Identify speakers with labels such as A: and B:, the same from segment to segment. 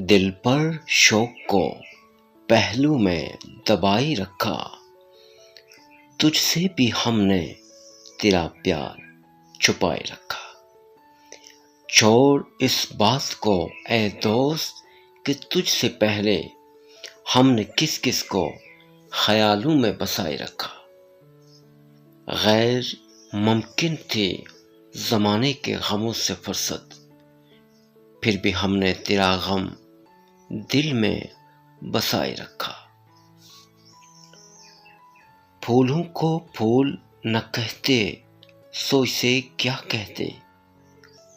A: دل پر شوق کو پہلو میں دبائی رکھا، تجھ سے بھی ہم نے تیرا پیار چھپائے رکھا۔ چھوڑ اس بات کو اے دوست کہ تجھ سے پہلے ہم نے کس کس کو خیالوں میں بسائے رکھا۔ غیر ممکن تھی زمانے کے غموں سے فرصت، پھر بھی ہم نے تیرا غم دل میں بسائے رکھا۔ پھولوں کو پھول نہ کہتے سو اسے کیا کہتے،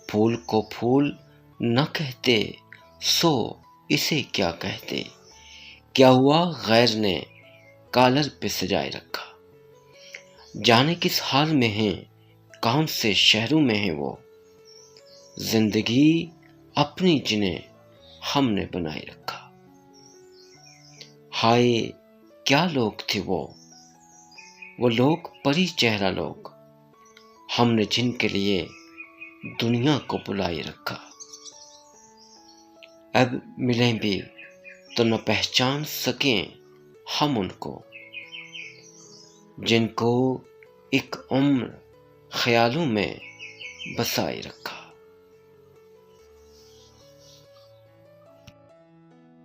A: پھول کو پھول نہ کہتے سو اسے کیا کہتے۔ کیا ہوا غیر نے کالر پہ سجائے رکھا، جانے کس حال میں ہیں کون سے شہروں میں ہیں وہ، زندگی اپنی جنہیں ہم نے بنائے رکھا۔ ہائے کیا لوگ تھے وہ لوگ پری چہرہ لوگ، ہم نے جن کے لیے دنیا کو بلائے رکھا۔ اب ملیں بھی تو نہ پہچان سکیں ہم ان کو، جن کو ایک عمر خیالوں میں بسائے رکھا۔